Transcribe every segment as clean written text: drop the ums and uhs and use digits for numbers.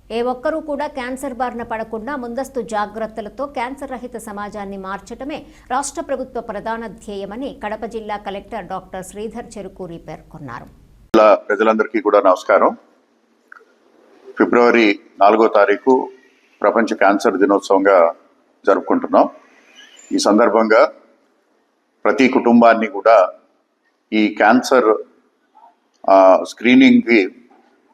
ఏ ఒక్కరూ కూడా క్యాన్సర్ బారిన పడకుండా ముందస్తు జాగ్రత్తలతో క్యాన్సర్ రహిత సమాజాన్ని మార్చడమే రాష్ట్ర ప్రభుత్వ ప్రధాన ధ్యేయమని కడప జిల్లా కలెక్టర్ డాక్టర్ శ్రీధర్ చెరుకూరి పేర్కొన్నారు. ప్రజలందరికీ కూడా నమస్కారం. ఫిబ్రవరి 4వ తారీఖు ప్రపంచ క్యాన్సర్ దినోత్సవంగా జరుపుకుంటున్నాం. ఈ సందర్భంగా ప్రతి కుటుంబాన్ని కూడా ఈ క్యాన్సర్ స్క్రీనింగ్కి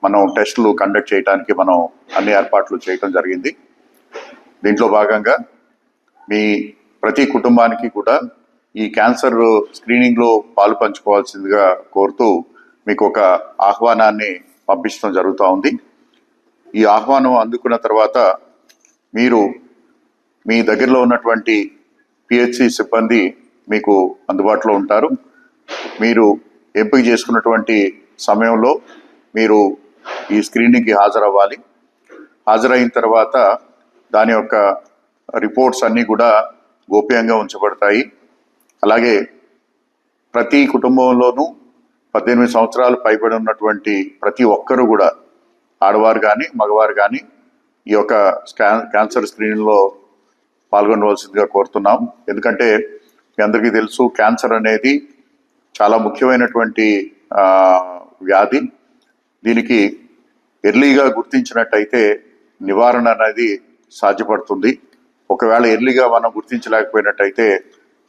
మనం టెస్టులు కండక్ట్ చేయడానికి మనం అన్ని ఏర్పాట్లు చేయడం జరిగింది. దీంట్లో భాగంగా మీ ప్రతి కుటుంబానికి కూడా ఈ క్యాన్సర్ స్క్రీనింగ్లో పాలు పంచుకోవాల్సిందిగా కోరుతూ మీకు ఒక ఆహ్వానాన్ని పంపించడం జరుగుతూ ఉంది. ఈ ఆహ్వానం అందుకున్న తర్వాత మీరు మీ దగ్గరలో ఉన్నటువంటి పిహెచ్సి సిబ్బంది మీకు అందుబాటులో ఉంటారు. మీరు ఎంపిక చేసుకున్నటువంటి సమయంలో మీరు ఈ స్క్రీనింగ్కి హాజరవ్వాలి. హాజరైన తర్వాత దాని యొక్క రిపోర్ట్స్ అన్నీ కూడా గోప్యంగా ఉంచబడతాయి. అలాగే ప్రతి కుటుంబంలోనూ 18 సంవత్సరాలు పైబడి ఉన్నటువంటి ప్రతి ఒక్కరూ కూడా ఆడవారు కానీ మగవారు కానీ ఈ యొక్క క్యాన్సర్ స్క్రీనింగ్లో పాల్గొనవలసిందిగా కోరుతున్నాం. ఎందుకంటే మీ అందరికీ తెలుసు, క్యాన్సర్ అనేది చాలా ముఖ్యమైనటువంటి వ్యాధి. దీనికి ఎర్లీగా గుర్తించినట్టయితే నివారణ అనేది సాధ్యపడుతుంది. ఒకవేళ ఎర్లీగా మనం గుర్తించలేకపోయినట్టయితే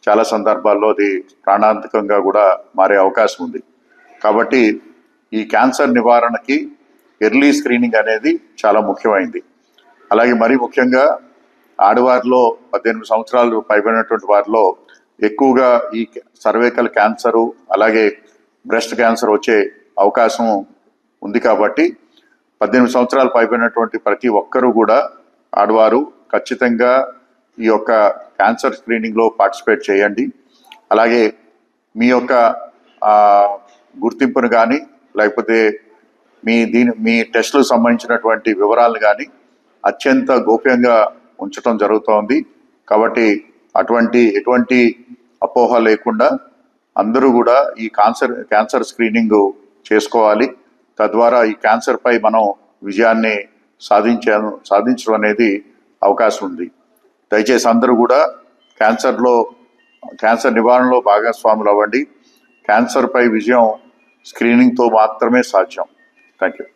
చాలా సందర్భాల్లో అది ప్రాణాంతకంగా కూడా మారే అవకాశం ఉంది. కాబట్టి ఈ క్యాన్సర్ నివారణకి ఎర్లీ స్క్రీనింగ్ అనేది చాలా ముఖ్యమైంది. అలాగే మరీ ముఖ్యంగా ఆడవారిలో 18 సంవత్సరాలు పైబడినటువంటి వారిలో ఎక్కువగా ఈ సర్వైకల్ క్యాన్సరు అలాగే బ్రెస్ట్ క్యాన్సర్ వచ్చే అవకాశం ఉంది. కాబట్టి 18 సంవత్సరాలు పైబడినటువంటి ప్రతి ఒక్కరూ కూడా ఆడవారు ఖచ్చితంగా ఈ యొక్క క్యాన్సర్ స్క్రీనింగ్లో పార్టిసిపేట్ చేయండి. అలాగే మీ యొక్క గుర్తింపును కానీ లేకపోతే మీ టెస్టులకు సంబంధించినటువంటి వివరాలను కానీ అత్యంత గోప్యంగా ఉంచడం జరుగుతోంది. కాబట్టి ఎటువంటి అపోహ లేకుండా అందరూ కూడా ఈ క్యాన్సర్ స్క్రీనింగ్ చేసుకోవాలి. తద్వారా ఈ క్యాన్సర్ పై మనం విజయాన్ని సాధించడం అనేది అవకాశం ఉంది. దయచేసి అందరూ కూడా క్యాన్సర్ నివారణలో భాగస్వాములు అవ్వండి. క్యాన్సర్ పై విజయం స్క్రీనింగ్తో మాత్రమే సాధ్యం. Thank you.